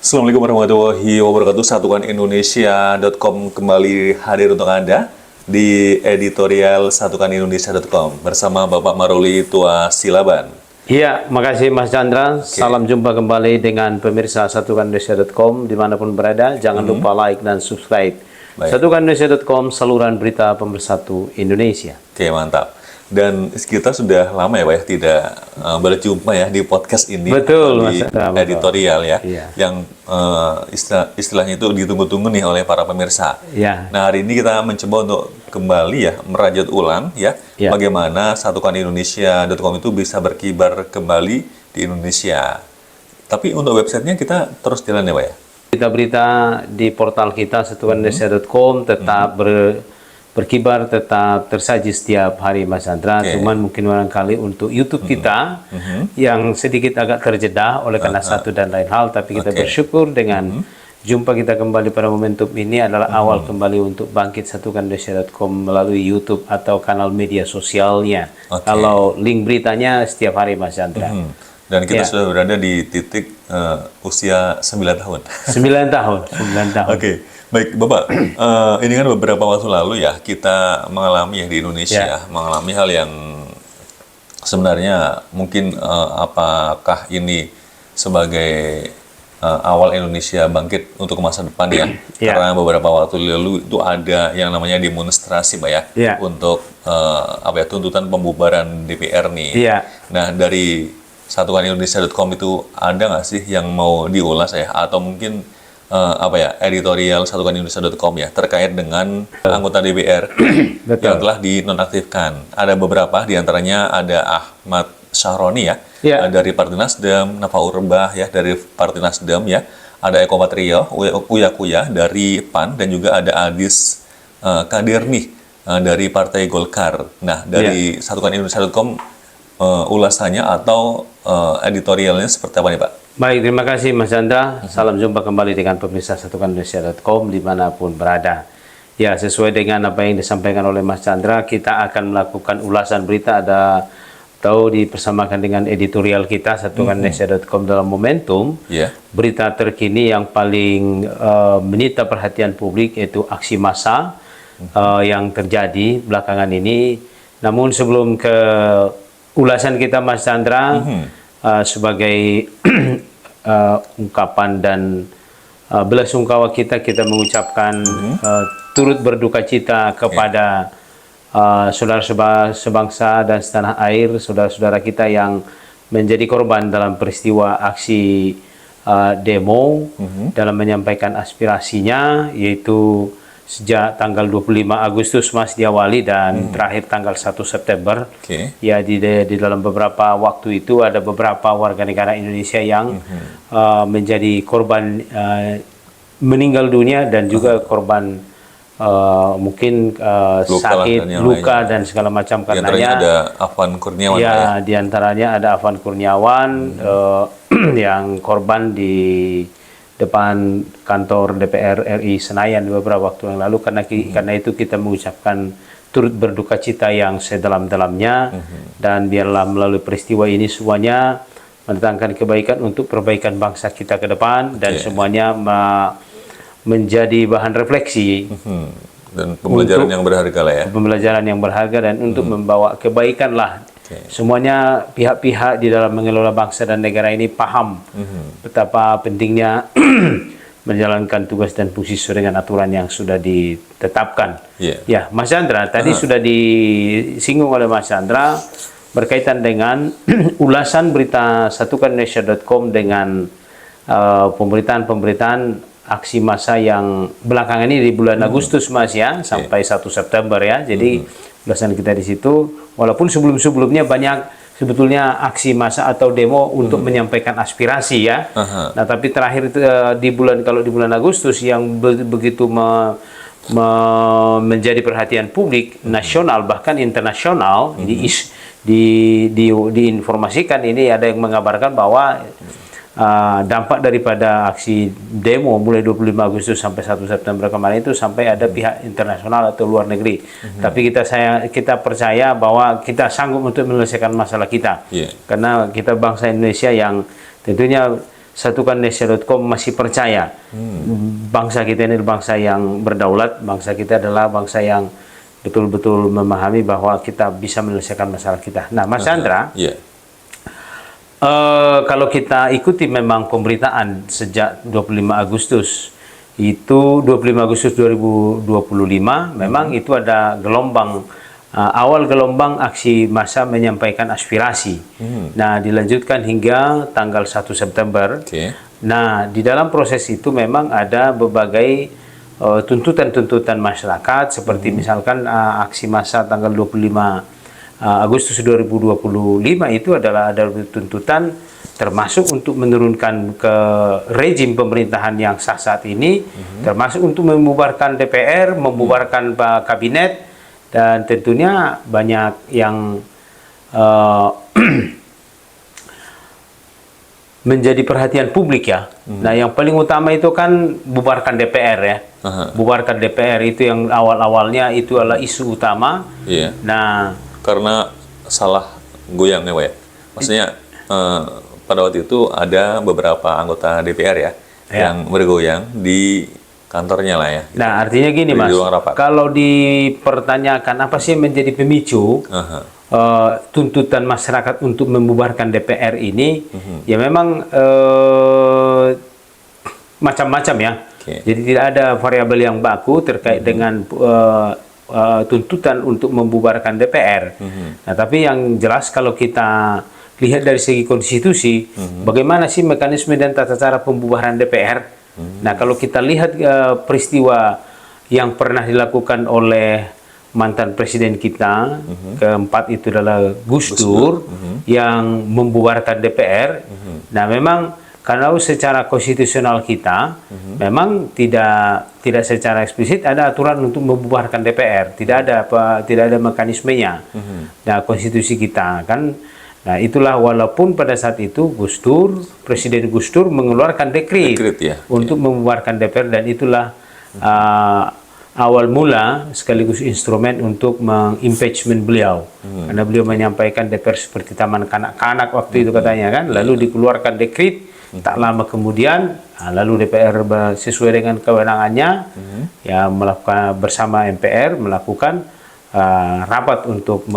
Assalamualaikum warahmatullahi wabarakatuh. Satukanindonesia.com kembali hadir untuk Anda di editorial satukanindonesia.com bersama Bapak Maruli Tua Silaban. Iya, makasih Mas Chandra. Salam jumpa kembali dengan pemirsa satukanindonesia.com dimanapun berada. Jangan lupa like dan subscribe. Satukanindonesia.com, saluran berita pemersatu Indonesia. Oke, mantap. Dan kita sudah lama ya Pak ya tidak berjumpa ya di podcast ini. Betul, di Mas. editorial ya, Iya. yang istilahnya itu ditunggu-tunggu nih oleh para pemirsa. Ya. Nah, hari ini kita mencoba untuk kembali ya merajut ulang ya, bagaimana satukanindonesia.com itu bisa berkibar kembali di Indonesia. Tapi untuk websitenya kita terus jalan ya Pak ya. Berita-berita di portal kita satukanindonesia.com tetap berkibar, tetap tersaji setiap hari Mas Chandra. Cuman mungkin barangkali untuk YouTube kita yang sedikit agak terjeda oleh karena satu dan lain hal, tapi kita bersyukur dengan jumpa kita kembali pada momentum ini adalah awal kembali untuk bangkit satukanindonesia.com melalui YouTube atau kanal media sosialnya. Kalau link beritanya setiap hari Mas Chandra. Dan kita sudah berada di titik usia 9 tahun. 9 tahun. Oke. Baik, Bapak, ini kan beberapa waktu lalu ya kita mengalami ya di Indonesia mengalami hal yang sebenarnya mungkin apakah ini sebagai awal Indonesia bangkit untuk masa depan ya? Karena beberapa waktu lalu itu ada yang namanya demonstrasi, Pak ya, untuk tuntutan pembubaran DPR nih. Nah, dari satukanindonesia.com itu ada nggak sih yang mau diulas ya, atau mungkin editorial satukanindonesia.com ya terkait dengan anggota DPR yang telah dinonaktifkan. Ada beberapa, diantaranya ada Ahmad Syahroni ya, dari Partai Nasdem, Nafaur Rebah ya dari Partai Nasdem ya, ada Eko Patrio, Uya Kuya dari PAN, dan juga ada Adis Kadirnih dari Partai Golkar. Nah, dari satukanindonesia.com ulasannya atau editorialnya seperti apa nih Pak? Baik, terima kasih Mas Chandra. Salam jumpa kembali dengan pemirsa satukanindonesia.com dimanapun berada. Ya, sesuai dengan apa yang disampaikan oleh Mas Chandra, kita akan melakukan ulasan berita dipersamakan dengan editorial kita satukanindonesia.com dalam momentum berita terkini yang paling menyita perhatian publik, yaitu aksi massa yang terjadi belakangan ini. Namun sebelum ke ulasan kita Mas Chandra, sebagai ungkapan dan belasungkawa kita mengucapkan turut berduka cita kepada saudara sebangsa dan setanah air, saudara-saudara kita yang menjadi korban dalam peristiwa aksi demo dalam menyampaikan aspirasinya, yaitu sejak tanggal 25 Agustus Mas diawali dan terakhir tanggal 1 September. Ya, di dalam beberapa waktu itu ada beberapa warga negara Indonesia yang menjadi korban meninggal dunia dan juga korban mungkin sakit, luka dan segala macam. Karenanya ada Afwan Kurniawan. Ya, diantaranya ada Afwan Kurniawan yang korban di depan kantor DPR RI Senayan beberapa waktu yang lalu. Karena itu kita mengucapkan turut berduka cita yang sedalam-dalamnya, dan biarlah melalui peristiwa ini semuanya mendatangkan kebaikan untuk perbaikan bangsa kita ke depan, dan semuanya menjadi bahan refleksi dan pembelajaran yang berharga lah ya. Pembelajaran yang berharga dan untuk membawa kebaikan lah. Semuanya pihak-pihak di dalam mengelola bangsa dan negara ini paham betapa pentingnya menjalankan tugas dan fungsi sesuai dengan aturan yang sudah ditetapkan. Ya, Mas Chandra, tadi sudah disinggung oleh Mas Chandra berkaitan dengan ulasan berita satukanindonesia.com dengan pemberitaan aksi massa yang belakangan ini di bulan Agustus Mas ya, sampai 1 September ya. Jadi ulasan kita di situ, walaupun sebelumnya banyak sebetulnya aksi massa atau demo untuk menyampaikan aspirasi ya. Nah, tapi terakhir itu kalau di bulan Agustus yang begitu menjadi perhatian publik nasional bahkan internasional, diinformasikan ini, ada yang mengabarkan bahwa dampak daripada aksi demo mulai 25 Agustus sampai 1 September kemarin itu sampai ada pihak internasional atau luar negeri. Tapi kita percaya bahwa kita sanggup untuk menyelesaikan masalah kita. Karena kita bangsa Indonesia yang tentunya satukannesia.com masih percaya bangsa kita ini adalah bangsa yang berdaulat, bangsa kita adalah bangsa yang betul-betul memahami bahwa kita bisa menyelesaikan masalah kita. Nah, Mas Chandra, kalau kita ikuti memang pemberitaan sejak 25 Agustus, itu 25 Agustus 2025, memang itu ada gelombang, awal gelombang aksi massa menyampaikan aspirasi. Nah, dilanjutkan hingga tanggal 1 September. Nah, di dalam proses itu memang ada berbagai tuntutan-tuntutan masyarakat, seperti misalkan aksi massa tanggal 25 Agustus 2025 itu adalah ada tuntutan termasuk untuk menurunkan ke rezim pemerintahan yang sah saat ini, termasuk untuk membubarkan DPR, membubarkan kabinet, dan tentunya banyak yang menjadi perhatian publik ya. Nah, yang paling utama itu kan bubarkan DPR ya. Bubarkan DPR itu yang awal-awalnya itu adalah isu utama. Nah, karena salah goyang ya, Pak ya. Maksudnya pada waktu itu ada beberapa anggota DPR ya yang bergoyang di kantornya lah ya. Nah, artinya gini Mas, kalau dipertanyakan apa sih yang menjadi pemicu tuntutan masyarakat untuk membubarkan DPR ini, ya memang macam-macam ya. Jadi tidak ada variabel yang baku terkait dengan tuntutan untuk membubarkan DPR. Nah, tapi yang jelas kalau kita lihat dari segi konstitusi, bagaimana sih mekanisme dan tata cara pembubaran DPR? Nah, kalau kita lihat peristiwa yang pernah dilakukan oleh mantan presiden kita, keempat itu adalah Gus Dur, yang membubarkan DPR. Nah, memang kalau secara konstitusional kita memang tidak secara eksplisit ada aturan untuk membubarkan DPR, tidak ada mekanismenya. Nah, konstitusi kita kan, nah itulah walaupun pada saat itu Presiden Gus Dur mengeluarkan dekret untuk membubarkan DPR, dan itulah awal mula sekaligus instrumen untuk mengimpeachment beliau, karena beliau menyampaikan DPR seperti taman kanak-kanak waktu itu katanya kan, lalu dikeluarkan dekret. Tak lama kemudian, lalu DPR sesuai dengan kewenangannya, ya melakukan bersama MPR melakukan rapat untuk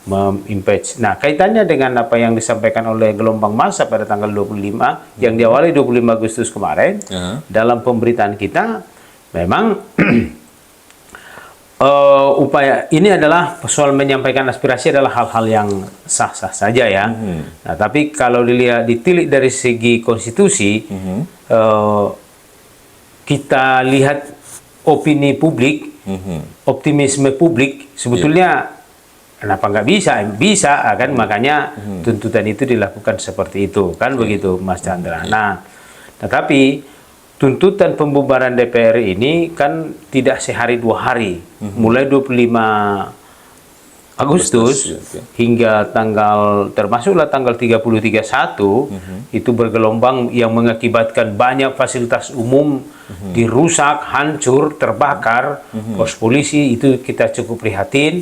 mengimpeach. Nah, kaitannya dengan apa yang disampaikan oleh gelombang massa pada tanggal 25 yang diawali 25 Agustus kemarin, dalam pemberitaan kita memang upaya ini adalah soal menyampaikan aspirasi adalah hal-hal yang sah-sah saja ya. Nah, tapi kalau ditilik dari segi konstitusi, kita lihat opini publik, optimisme publik, sebetulnya kenapa nggak bisa kan, makanya tuntutan itu dilakukan seperti itu kan, begitu Mas Chandra. Nah, tetapi tuntutan pembubaran DPR ini kan tidak sehari dua hari, mulai 25 Agustus hingga termasuklah tanggal 30-31, itu bergelombang yang mengakibatkan banyak fasilitas umum dirusak, hancur, terbakar, pos polisi, itu kita cukup prihatin.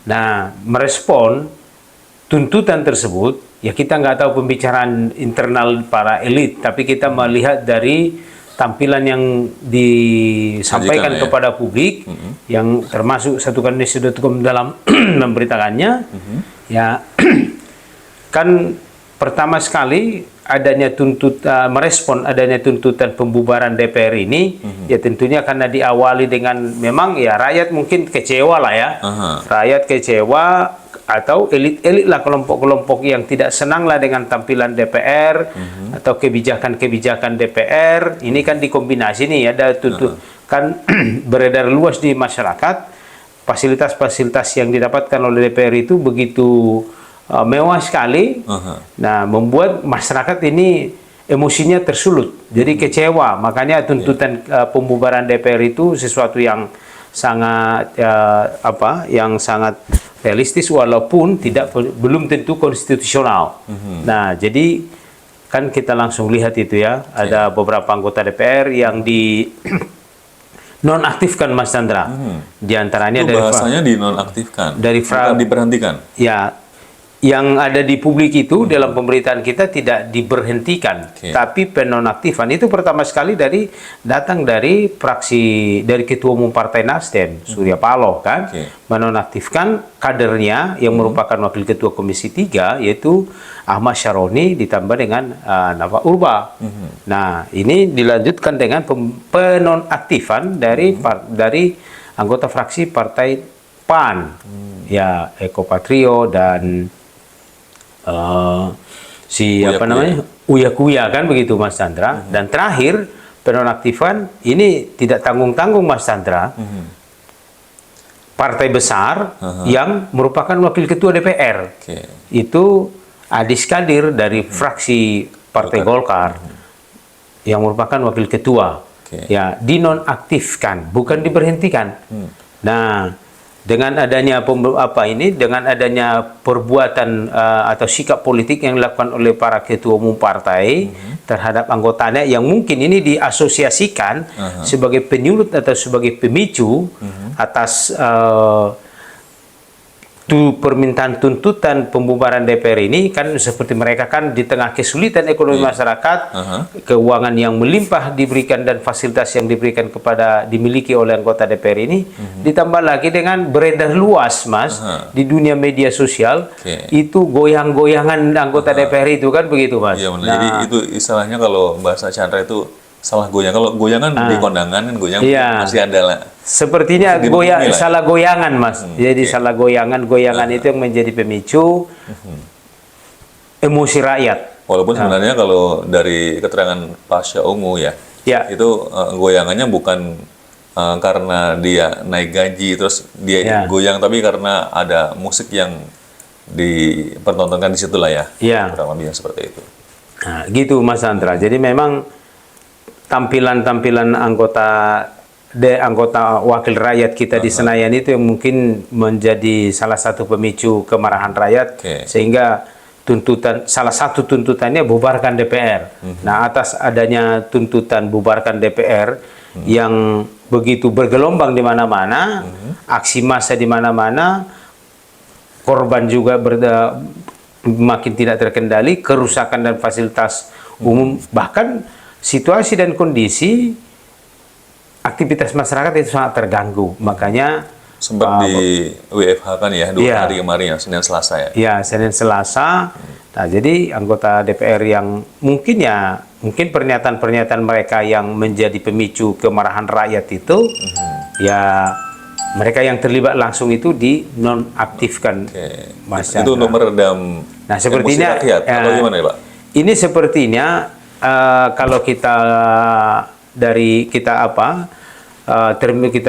Nah, merespon tuntutan tersebut, ya kita nggak tahu pembicaraan internal para elit, tapi kita melihat dari tampilan yang disampaikan kepada publik, yang termasuk satukannesia.com dalam memberitakannya, ya kan pertama sekali adanya merespon adanya tuntutan pembubaran DPR ini, ya tentunya karena diawali dengan memang ya rakyat mungkin kecewa lah ya, rakyat kecewa atau elit-elit lah, kelompok-kelompok yang tidak senang lah dengan tampilan DPR atau kebijakan-kebijakan DPR. Ini kan dikombinasi nih, ada kan beredar luas di masyarakat fasilitas-fasilitas yang didapatkan oleh DPR itu begitu mewah sekali. Nah, membuat masyarakat ini emosinya tersulut, jadi kecewa. Makanya tuntutan pembubaran DPR itu sesuatu yang sangat yang sangat realistis, walaupun belum tentu konstitusional. Nah, jadi kan kita langsung lihat itu ya, ada beberapa anggota DPR yang di nonaktifkan, Mas Chandra. Di antaranya itu bahasanya dinonaktifkan, dari bukan diberhentikan. Ya, yang ada di publik itu dalam pemberitaan kita tidak diberhentikan, tapi penonaktifan itu pertama sekali datang dari fraksi dari Ketua Umum Partai Nasdem Surya Paloh kan, menonaktifkan kadernya yang merupakan Wakil Ketua Komisi 3 yaitu Ahmad Syaroni ditambah dengan Nafa Urba. Nah, ini dilanjutkan dengan penonaktifan dari anggota fraksi Partai PAN, ya Eko Patrio dan Uya Kuya kan begitu Mas Chandra. Dan terakhir penonaktifan ini tidak tanggung-tanggung Mas Chandra, partai besar yang merupakan wakil ketua DPR itu Adis Kadir dari fraksi Partai Golkar yang merupakan wakil ketua, ya dinonaktifkan, bukan diberhentikan. Nah, dengan adanya dengan adanya perbuatan atau sikap politik yang dilakukan oleh para ketua umum partai terhadap anggotanya yang mungkin ini diasosiasikan sebagai penyulut atau sebagai pemicu atas permintaan tuntutan pembubaran DPR ini, kan seperti mereka kan di tengah kesulitan ekonomi masyarakat, keuangan yang melimpah diberikan dan fasilitas yang diberikan dimiliki oleh anggota DPR ini, ditambah lagi dengan beredar luas Mas di dunia media sosial, itu goyang-goyangan anggota DPR itu kan begitu Mas. Iya, jadi itu istilahnya kalau bahasa Chandra itu salah goyang. Kalau goyangan di kondangan kan goyang masih ada lah. Sepertinya salah goyangan Mas. Jadi salah goyangan itu yang menjadi pemicu emosi rakyat. Walaupun sebenarnya kalau dari keterangan Pasha Ungu itu goyangannya bukan karena dia naik gaji terus dia goyang, tapi karena ada musik yang dipertontonkan di situ lah ya. Kurang lebih seperti itu. Nah, gitu Mas Chandra. Jadi memang tampilan anggota wakil rakyat kita di Senayan itu yang mungkin menjadi salah satu pemicu kemarahan rakyat, sehingga salah satu tuntutannya bubarkan DPR. Nah, atas adanya tuntutan bubarkan DPR yang begitu bergelombang di mana-mana, aksi massa di mana-mana, korban juga makin tidak terkendali, kerusakan dan fasilitas umum, bahkan situasi dan kondisi aktivitas masyarakat itu sangat terganggu. Makanya sempat di WFH kan ya 2 hari kemarin ya, Senin Selasa ya. Ya, Senin Selasa. Nah, jadi anggota DPR yang mungkin pernyataan-pernyataan mereka yang menjadi pemicu kemarahan rakyat itu, ya mereka yang terlibat langsung itu dinonaktifkan. Mas Chandra. Itu untuk meredam sepertinya emosi rakyat, atau gimana ya Pak? Ini sepertinya kalau kita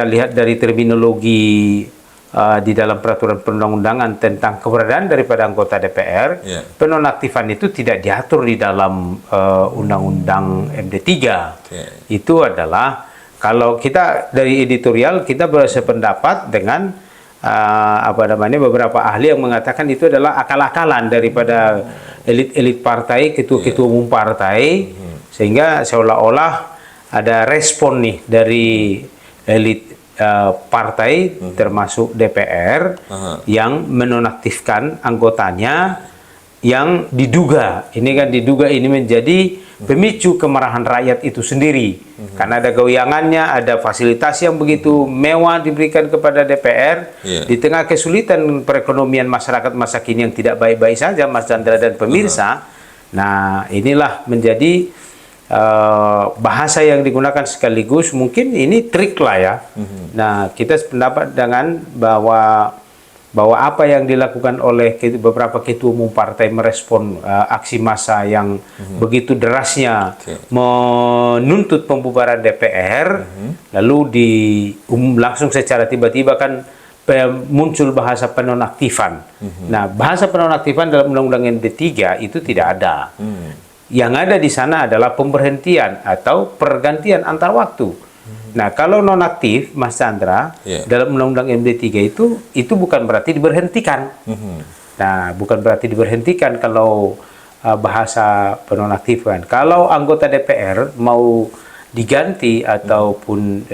lihat dari terminologi di dalam peraturan perundang-undangan tentang keberadaan daripada anggota DPR, penonaktifan itu tidak diatur di dalam undang-undang MD3. Itu adalah, kalau kita dari editorial kita bersependapat dengan beberapa ahli yang mengatakan itu adalah akal-akalan daripada elit-elit partai, ketua-ketua umum partai, sehingga seolah-olah ada respon nih dari elit partai termasuk DPR yang menonaktifkan anggotanya yang diduga ini menjadi pemicu kemarahan rakyat itu sendiri, karena ada goyangannya, ada fasilitas yang begitu mewah diberikan kepada DPR di tengah kesulitan perekonomian masyarakat masa kini yang tidak baik-baik saja Mas Chandra dan pemirsa. Nah, inilah menjadi bahasa yang digunakan sekaligus mungkin ini trik lah ya. Nah, kita sependapat dengan bahwa apa yang dilakukan oleh beberapa ketua umum partai merespon aksi massa yang begitu derasnya menuntut pembubaran DPR, lalu langsung secara tiba-tiba kan muncul bahasa penonaktifan. Nah, bahasa penonaktifan dalam Undang-Undang MD3 itu tidak ada. Yang ada di sana adalah pemberhentian atau pergantian antar waktu. Nah, kalau nonaktif, Mas Chandra, dalam Undang-Undang MD3 itu bukan berarti diberhentikan. Nah, bukan berarti diberhentikan kalau bahasa penonaktifan. Kalau anggota DPR mau diganti ataupun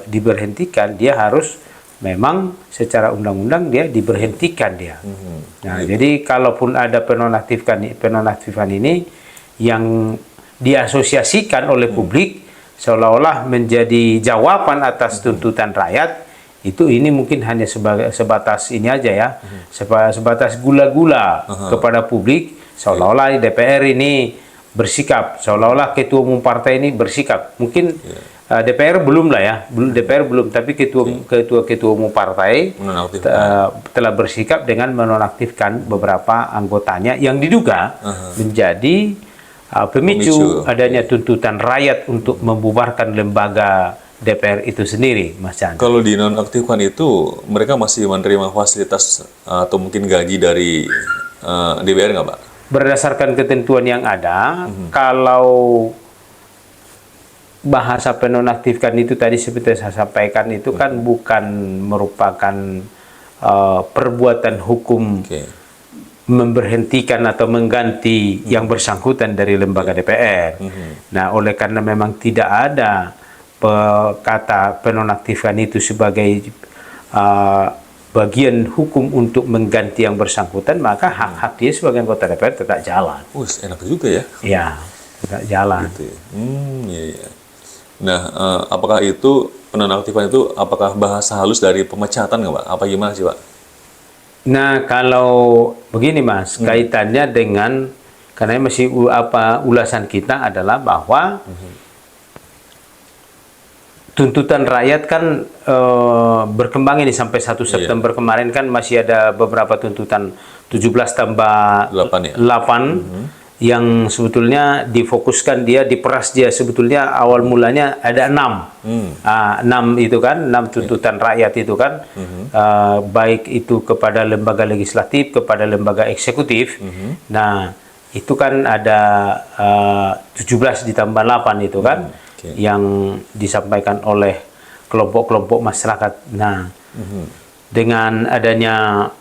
diberhentikan, dia harus memang secara undang-undang dia diberhentikan dia. Nah, jadi kalaupun ada penonaktifan ini yang diasosiasikan oleh publik seolah-olah menjadi jawaban atas tuntutan rakyat, itu ini mungkin hanya sebatas ini aja ya, sebatas gula-gula kepada publik, seolah-olah DPR ini bersikap, seolah-olah ketua umum partai ini bersikap. Mungkin DPR belum lah ya, DPR belum, tapi ketua umum partai telah bersikap dengan menonaktifkan beberapa anggotanya yang diduga menjadi pemicu adanya tuntutan rakyat untuk membubarkan lembaga DPR itu sendiri, Mas Chan. Kalau dinonaktifkan itu, mereka masih menerima fasilitas atau mungkin gaji dari DPR nggak, Pak? Berdasarkan ketentuan yang ada, kalau bahasa penonaktifkan itu tadi seperti saya sampaikan itu kan bukan merupakan perbuatan hukum memberhentikan atau mengganti yang bersangkutan dari lembaga DPR. Nah, oleh karena memang tidak ada kata penonaktifkan itu sebagai bagian hukum untuk mengganti yang bersangkutan, maka hak-hak dia sebagai anggota DPR tetap jalan. Enak juga ya? Ya, tetap jalan. Gitu ya. Iya. Nah, apakah itu penonaktifan itu apakah bahasa halus dari pemecatan nggak, Pak? Apa gimana sih, Pak? Nah, kalau begini Mas, kaitannya dengan, karena masih ulasan kita adalah bahwa tuntutan rakyat kan berkembang ini sampai 1 September kemarin kan masih ada beberapa tuntutan 17 tambah 8 yang sebetulnya difokuskan diperas dia sebetulnya awal mulanya ada 6. 6 itu kan, 6 tuntutan rakyat itu kan, baik itu kepada lembaga legislatif, kepada lembaga eksekutif. Nah, itu kan ada 17 ditambah 8 itu kan, yang disampaikan oleh kelompok-kelompok masyarakat. Nah, dengan adanya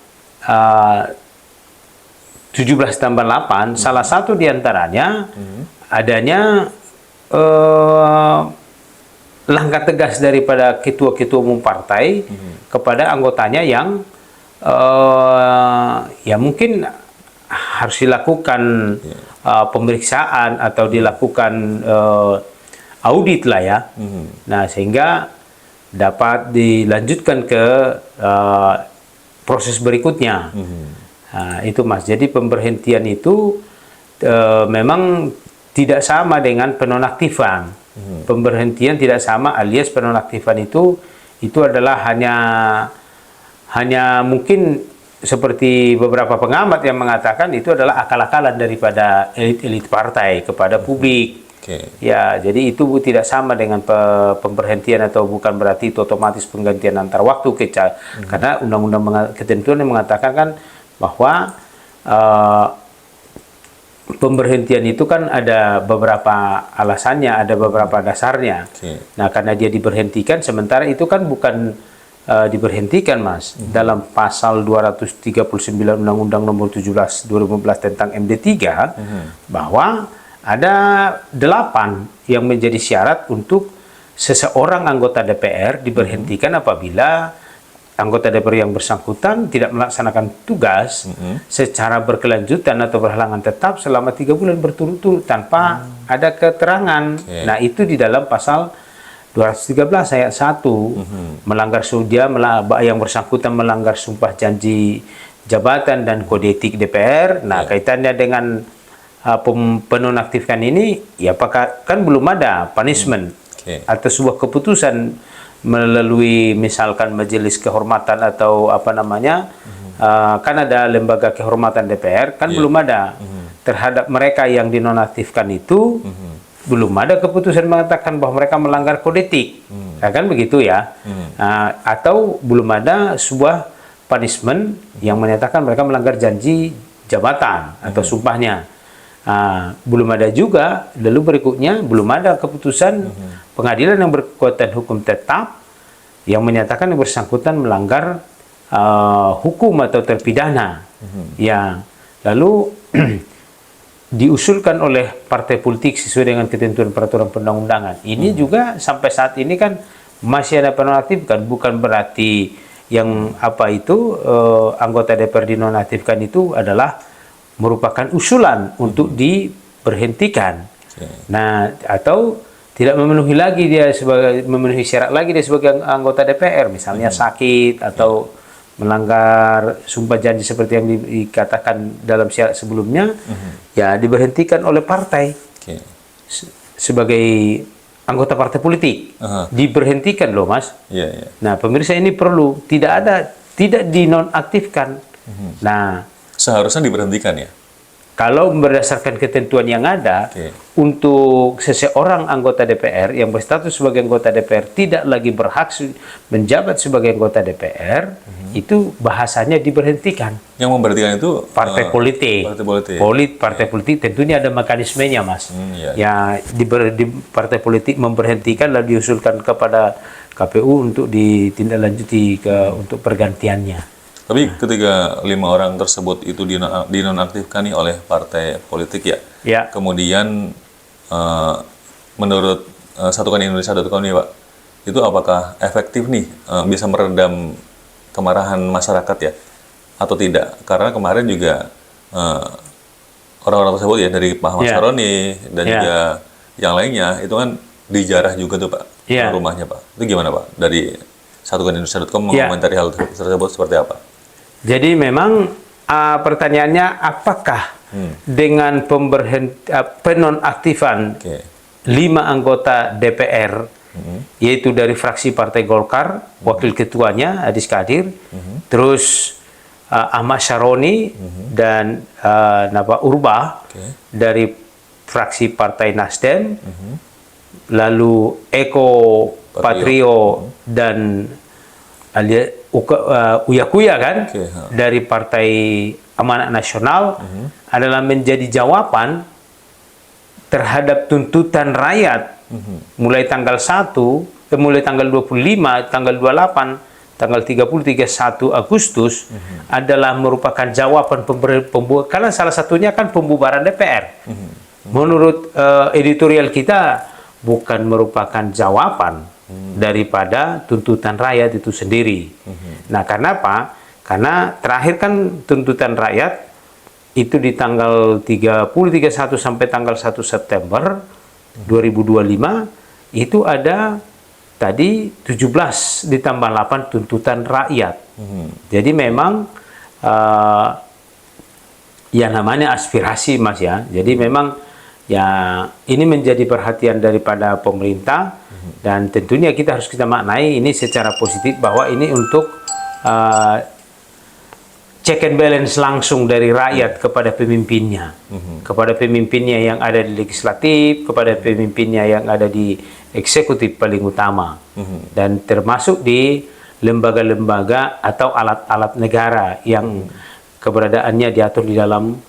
17 tambah 8, salah satu diantaranya adanya langkah tegas daripada ketua-ketua umum partai kepada anggotanya yang ya mungkin harus dilakukan pemeriksaan atau dilakukan audit lah ya. Nah, sehingga dapat dilanjutkan ke proses berikutnya. Nah, itu Mas, jadi pemberhentian itu memang tidak sama dengan penonaktifan. Pemberhentian tidak sama, alias penonaktifan itu adalah hanya mungkin seperti beberapa pengamat yang mengatakan itu adalah akal-akalan daripada elit-elit partai kepada publik. Ya, jadi itu tidak sama dengan pemberhentian, atau bukan berarti itu otomatis penggantian antar waktu karena undang-undang ketentuan yang mengatakan kan bahwa pemberhentian itu kan ada beberapa alasannya, ada beberapa dasarnya. Nah, karena dia diberhentikan, sementara itu kan bukan diberhentikan Mas, dalam pasal 239 Undang-Undang Nomor 17 2015 tentang MD3 bahwa ada 8 yang menjadi syarat untuk seseorang anggota DPR diberhentikan apabila anggota DPR yang bersangkutan tidak melaksanakan tugas secara berkelanjutan atau berhalangan tetap selama 3 bulan berturut-turut tanpa ada keterangan. Nah, itu di dalam pasal 213 ayat 1, melanggar yang bersangkutan melanggar sumpah janji jabatan dan kode etik DPR. Nah, kaitannya dengan penonaktifkan ini, ya apakah kan belum ada punishment atau sebuah keputusan melalui misalkan majelis kehormatan atau apa namanya, kan ada lembaga kehormatan DPR, kan belum ada terhadap mereka yang dinonaktifkan itu, belum ada keputusan mengatakan bahwa mereka melanggar kode etik, kan begitu ya, atau belum ada sebuah punishment yang menyatakan mereka melanggar janji jabatan atau sumpahnya. Belum ada juga, lalu berikutnya belum ada keputusan pengadilan yang berkekuatan hukum tetap yang menyatakan yang bersangkutan melanggar hukum atau terpidana. Ya, lalu diusulkan oleh partai politik sesuai dengan ketentuan peraturan perundang-undangan. Ini juga sampai saat ini kan masih ada penonaktifkan, bukan berarti yang apa itu anggota DPR dinonaktifkan itu adalah merupakan usulan untuk diberhentikan. Nah, atau tidak memenuhi lagi dia sebagai memenuhi syarat lagi dia sebagai anggota DPR, misalnya sakit atau melanggar sumpah janji seperti yang dikatakan dalam syarat sebelumnya, ya diberhentikan oleh partai sebagai anggota partai politik. Diberhentikan loh, Mas. Nah, pemirsa ini perlu tidak dinonaktifkan. Nah, seharusnya diberhentikan ya. Kalau berdasarkan ketentuan yang ada, untuk seseorang anggota DPR yang berstatus sebagai anggota DPR tidak lagi berhak menjabat sebagai anggota DPR, itu bahasanya diberhentikan. Yang memberhentikan itu partai politik. Partai politik tentunya ada mekanismenya, Mas. Ya, di partai politik memberhentikan lalu diusulkan kepada KPU untuk ditindaklanjuti untuk pergantiannya. Tapi ketika 5 orang tersebut itu dinonaktifkan nih oleh partai politik ya, kemudian menurut Satukan Indonesia.com nih Pak, itu apakah efektif nih bisa meredam kemarahan masyarakat ya, atau tidak? Karena kemarin juga orang-orang tersebut ya dari Pak Ahmad Saroni dan juga yang lainnya itu kan dijarah juga tuh Pak rumahnya Pak. Itu gimana Pak dari Satukan Indonesia.com mengomentari hal tersebut seperti apa? Jadi memang pertanyaannya apakah dengan penonaktifan 5 anggota DPR, yaitu dari fraksi Partai Golkar, wakil ketuanya Adis Kadir, terus Ahmad Syaroni dan Napa Urba dari fraksi Partai Nasdem, lalu Eko Patrio dan Uya Kuya kan dari Partai Amanat Nasional adalah menjadi jawaban terhadap tuntutan rakyat mulai tanggal 1, mulai tanggal 25, tanggal 28, tanggal 30, 31 Agustus adalah merupakan jawaban karena salah satunya kan pembubaran DPR. Menurut editorial kita bukan merupakan jawaban daripada tuntutan rakyat itu sendiri. Nah, karena apa? Karena terakhir kan tuntutan rakyat itu di tanggal 30, 31 sampai tanggal 1 September 2025 itu ada tadi 17 ditambah 8 tuntutan rakyat. Jadi memang ya namanya aspirasi, Mas ya. Jadi memang ya ini menjadi perhatian daripada pemerintah. Dan tentunya kita harus maknai ini secara positif bahwa ini untuk check and balance langsung dari rakyat kepada pemimpinnya, kepada pemimpinnya yang ada di legislatif, kepada pemimpinnya yang ada di eksekutif paling utama, dan termasuk di lembaga-lembaga atau alat-alat negara yang keberadaannya diatur di dalam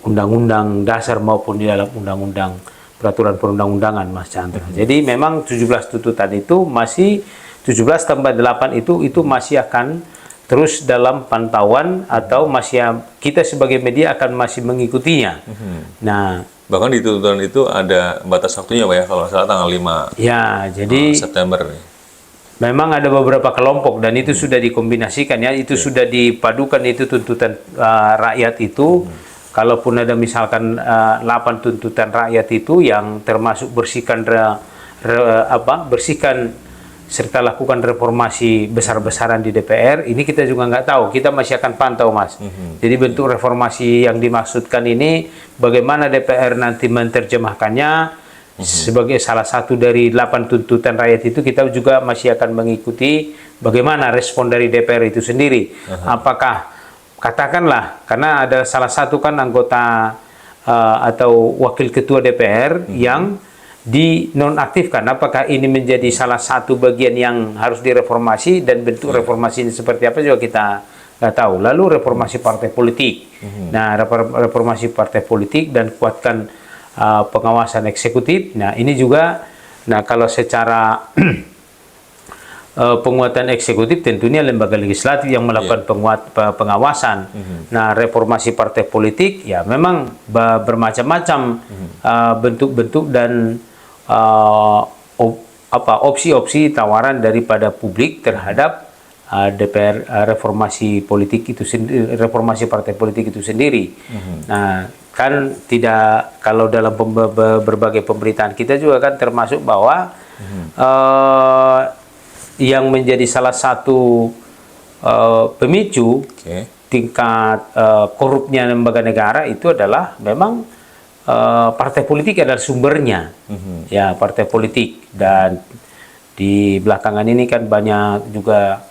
Undang-Undang Dasar maupun di dalam Undang-Undang Peraturan Perundang-Undangan, Mas Chandra. Jadi memang 17 tuntutan itu masih 17 tambah 8 itu masih akan terus dalam pantauan atau masih kita sebagai media akan masih mengikutinya. Nah, bahkan di tuntutan itu ada batas waktunya Pak ya, kalau nggak salah tanggal 5 jadi September. Memang ada beberapa kelompok dan itu sudah dikombinasikan ya, itu sudah dipadukan itu tuntutan rakyat itu. Kalaupun ada misalkan 8 tuntutan rakyat itu yang termasuk bersihkan serta lakukan reformasi besar-besaran di DPR, ini kita juga nggak tahu, kita masih akan pantau, Mas. Jadi bentuk reformasi yang dimaksudkan ini bagaimana DPR nanti menerjemahkannya sebagai salah satu dari 8 tuntutan rakyat itu, kita juga masih akan mengikuti bagaimana respon dari DPR itu sendiri. Apakah katakanlah, karena ada salah satu kan anggota atau wakil ketua DPR yang dinonaktifkan, apakah ini menjadi salah satu bagian yang harus direformasi, dan bentuk reformasi ini seperti apa juga kita nggak tahu. Lalu reformasi partai politik. Nah, reformasi partai politik dan kuatkan pengawasan eksekutif. Nah, ini juga, nah kalau secara penguatan eksekutif tentunya lembaga legislatif yang melakukan pengawasan. Nah, reformasi partai politik ya memang bermacam-macam bentuk-bentuk dan opsi-opsi tawaran daripada publik terhadap DPR reformasi politik itu sendiri, reformasi partai politik itu sendiri. Nah, kan tidak, kalau dalam berbagai pemberitaan kita juga kan termasuk bahwa yang menjadi salah satu pemicu tingkat korupnya lembaga negara itu adalah memang partai politik adalah sumbernya. Ya, partai politik. Dan di belakangan ini kan banyak juga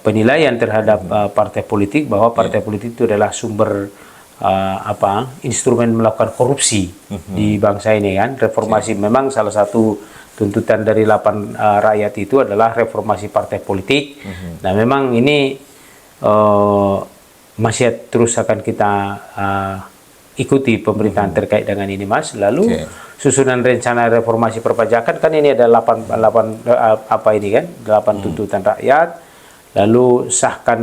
penilaian terhadap partai politik, bahwa partai politik itu adalah sumber instrumen melakukan korupsi di bangsa ini kan. Reformasi memang salah satu tuntutan dari 8 rakyat itu adalah reformasi partai politik. Nah, memang ini masih terus akan kita ikuti pemerintahan terkait dengan ini, Mas. Lalu susunan rencana reformasi perpajakan kan ini ada 8 tuntutan rakyat. Lalu sahkan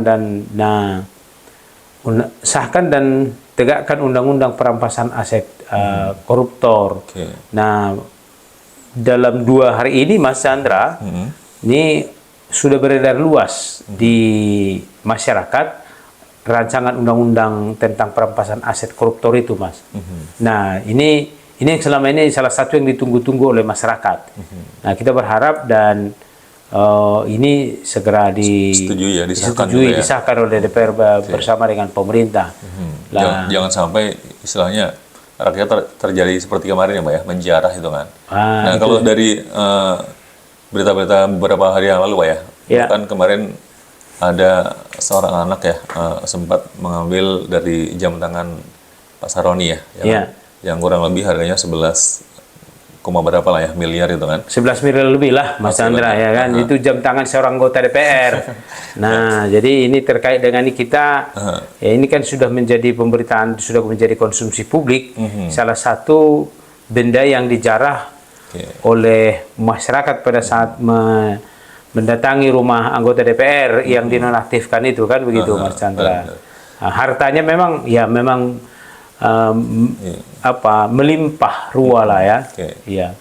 dan tegakkan undang-undang perampasan aset koruptor. Nah, dalam 2 hari ini, Mas Chandra, ini sudah beredar luas di masyarakat rancangan undang-undang tentang perampasan aset koruptor itu, Mas. Nah, ini yang selama ini salah satu yang ditunggu-tunggu oleh masyarakat. Nah, kita berharap dan ini segera disahkan oleh DPR bersama dengan pemerintah. Jangan sampai istilahnya rakyat terjadi seperti kemarin ya, Mbak ya, menjarah itu kan. Nah, kalau dari berita-berita beberapa hari yang lalu, Pak ya, kan kemarin ada seorang anak ya sempat mengambil dari jam tangan Pak Saroni ya, yang kurang lebih harganya 11, berapa lah ya, miliar itu kan. 11 miliar lebih lah, Mas Chandra, ya kan. Itu jam tangan seorang anggota DPR. Nah, jadi ini terkait dengan kita, ya ini kan sudah menjadi pemberitaan, sudah menjadi konsumsi publik. Salah satu benda yang dijarah oleh masyarakat pada saat mendatangi rumah anggota DPR yang dinonaktifkan itu kan, begitu Mas Chandra. Nah, hartanya memang melimpah ruah lah ya.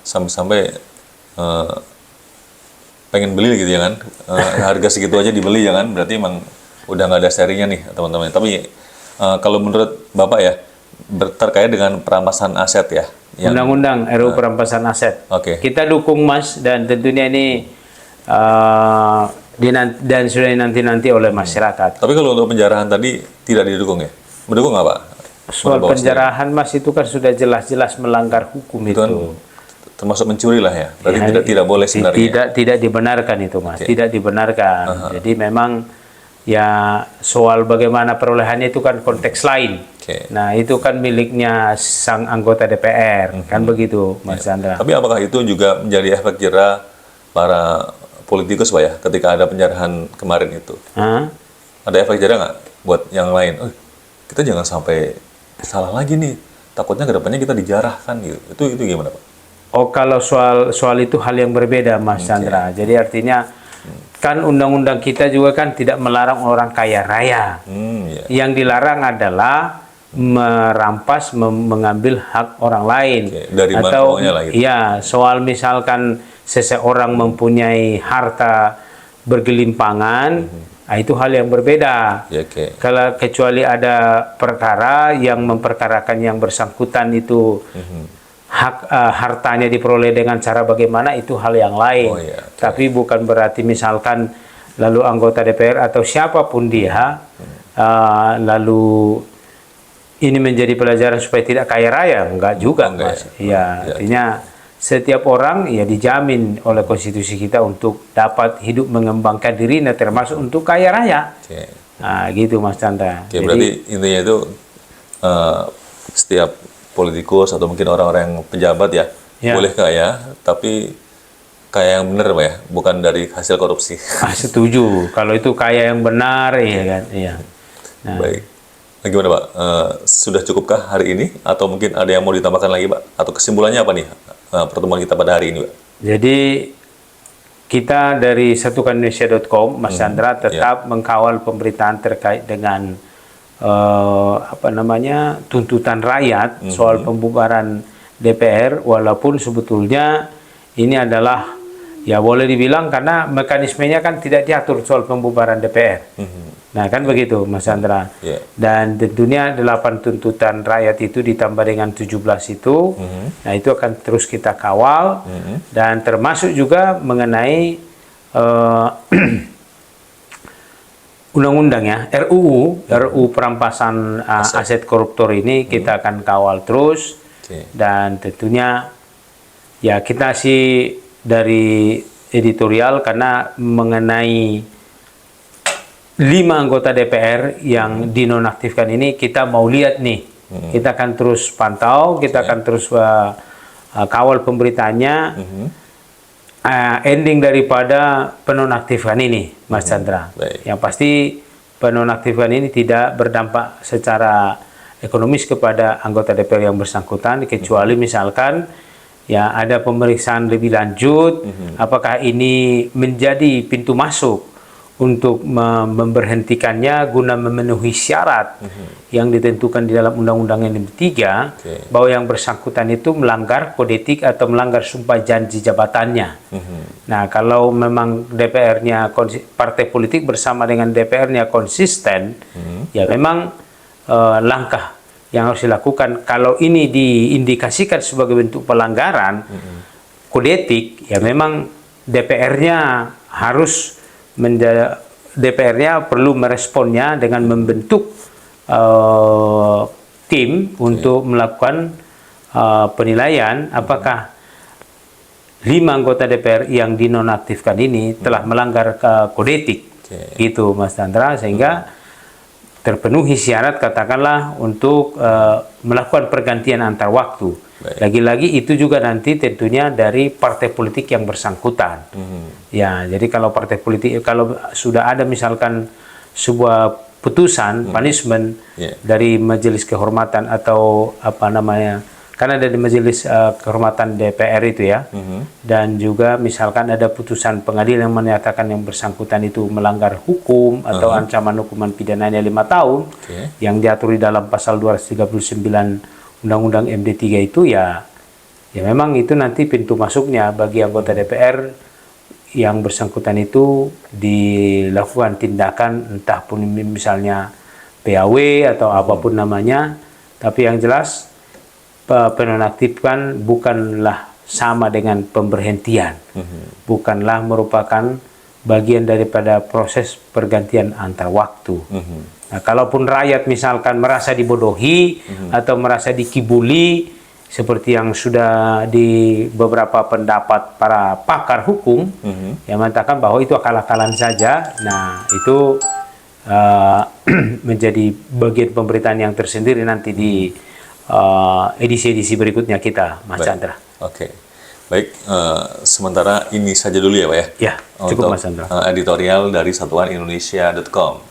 Sampai pengen beli gitu ya kan, harga segitu aja dibeli ya kan, berarti emang udah nggak ada serinya nih teman-teman. Tapi kalau menurut Bapak ya, terkait dengan perampasan aset ya, Undang-Undang RUU perampasan aset, kita dukung, Mas, dan tentunya ini dan sudah dinanti oleh masyarakat. Tapi kalau untuk penjarahan tadi tidak didukung ya? Mendukung nggak, Pak? Soal penjarahan, Mas, itu kan sudah jelas-jelas melanggar hukum itu. Termasuk mencuri lah ya. Berarti tidak boleh sebenarnya. Tidak dibenarkan itu, Mas. Tidak dibenarkan. Jadi memang ya soal bagaimana perolehannya itu kan konteks lain. Nah, itu kan miliknya sang anggota DPR, kan begitu, Mas Chandra. Tapi apakah itu juga menjadi efek jera para politikus, Pak ya, ketika ada penjarahan kemarin itu? Ada efek jera nggak buat yang lain? Kita jangan sampai salah lagi nih, takutnya kedepannya kita dijarah kan gitu. Itu gimana, Pak? Kalau soal itu hal yang berbeda, Mas Chandra. Jadi artinya kan undang-undang kita juga kan tidak melarang orang kaya raya. Yang dilarang adalah merampas, mengambil hak orang lain. Dari atau lah, gitu. Ya, soal misalkan seseorang mempunyai harta bergelimpangan, itu hal yang berbeda. Kalau kecuali ada perkara yang memperkarakan yang bersangkutan itu hak hartanya diperoleh dengan cara bagaimana, itu hal yang lain. Tapi bukan berarti misalkan lalu anggota DPR atau siapapun dia lalu ini menjadi pelajaran supaya tidak kaya raya, enggak juga, Mas. Artinya setiap orang ya dijamin oleh konstitusi kita untuk dapat hidup mengembangkan dirinya, termasuk untuk kaya raya. Nah, gitu, Mas Chandra. Jadi, berarti intinya itu setiap politikus atau mungkin orang-orang yang pejabat ya, boleh kaya, tapi kaya yang benar, Pak ya, bukan dari hasil korupsi. Setuju. Kalau itu kaya yang benar, ya kan. Nah. Baik. Nah, gimana, Pak? Sudah cukupkah hari ini? Atau mungkin ada yang mau ditambahkan lagi, Pak? Atau kesimpulannya apa nih pertemuan kita pada hari ini, Pak? Jadi kita dari satukanindonesia.com, Mas Chandra, tetap mengkawal pemberitaan terkait dengan tuntutan rakyat soal pembubaran DPR, walaupun sebetulnya ini adalah Ya boleh dibilang karena mekanismenya kan tidak diatur soal pembubaran DPR. Nah kan begitu Mas Chandra. Dan tentunya 8 tuntutan rakyat itu ditambah dengan 17 itu, nah itu akan terus kita kawal, dan termasuk juga mengenai undang-undang ya, RUU perampasan aset koruptor ini kita akan kawal terus. Dan tentunya ya kita sih dari editorial karena mengenai 5 anggota DPR yang dinonaktifkan ini kita mau lihat nih. Kita akan terus pantau, kita akan terus kawal pemberitaannya. Ending daripada penonaktifan ini Mas Chandra. Yang pasti penonaktifan ini tidak berdampak secara ekonomis kepada anggota DPR yang bersangkutan, kecuali misalkan ya ada pemeriksaan lebih lanjut, apakah ini menjadi pintu masuk untuk memberhentikannya guna memenuhi syarat yang ditentukan di dalam Undang-Undang yang 3, bahwa yang bersangkutan itu melanggar kode etik atau melanggar sumpah janji jabatannya. Nah, kalau memang DPR-nya, partai politik bersama dengan DPR-nya konsisten, ya memang langkah yang harus dilakukan. Kalau ini diindikasikan sebagai bentuk pelanggaran kode etik, ya memang DPR-nya harus DPR-nya perlu meresponnya dengan membentuk tim untuk melakukan penilaian apakah 5 anggota DPR yang dinonaktifkan ini telah melanggar kode etik, gitu Mas Chandra, sehingga terpenuhi syarat katakanlah untuk melakukan pergantian antar waktu. Lagi-lagi itu juga nanti tentunya dari partai politik yang bersangkutan. Ya, jadi kalau partai politik, kalau sudah ada misalkan sebuah putusan punishment dari majelis kehormatan atau apa namanya, karena ada di majelis kehormatan DPR itu ya, dan juga misalkan ada putusan pengadilan yang menyatakan yang bersangkutan itu melanggar hukum atau ancaman hukuman pidananya 5 tahun yang diatur di dalam pasal 239 Undang-Undang MD3 itu, ya memang itu nanti pintu masuknya bagi anggota DPR yang bersangkutan itu dilakukan tindakan entah pun misalnya PAW atau apapun namanya, tapi yang jelas penonaktifan bukanlah sama dengan pemberhentian, bukanlah merupakan bagian daripada proses pergantian antar waktu. Nah, kalaupun rakyat misalkan merasa dibodohi atau merasa dikibuli, seperti yang sudah di beberapa pendapat para pakar hukum yang mengatakan bahwa itu akal-akalan saja, nah itu menjadi bagian pemberitaan yang tersendiri nanti di edisi-edisi berikutnya kita, Mas Chandra. Oke. Baik, sementara ini saja dulu ya Pak ya? Ya, cukup untuk, Mas Chandra. Editorial dari satuanindonesia.com.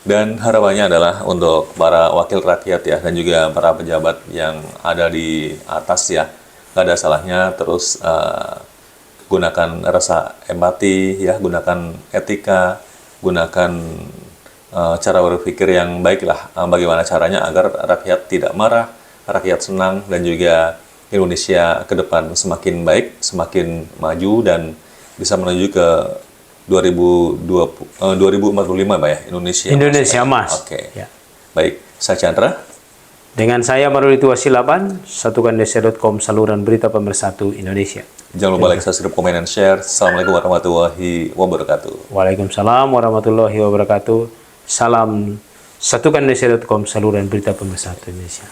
Dan harapannya adalah untuk para wakil rakyat ya, dan juga para pejabat yang ada di atas ya, nggak ada salahnya terus gunakan rasa empati ya, gunakan etika, gunakan cara berpikir yang baik lah, bagaimana caranya agar rakyat tidak marah, rakyat senang, dan juga Indonesia ke depan semakin baik, semakin maju, dan bisa menuju ke 2045 Pak ya, Indonesia Emas. Oke. Ya. Baik, saya Chandra. Dengan saya Maruliti Wasilaban, satukandesia.com, saluran berita pemersatu Indonesia. Jangan lupa like, subscribe, komen, dan share. Assalamualaikum warahmatullahi wabarakatuh. Waalaikumsalam warahmatullahi wabarakatuh. Salam satukandesia.com, saluran berita pemersatu Indonesia.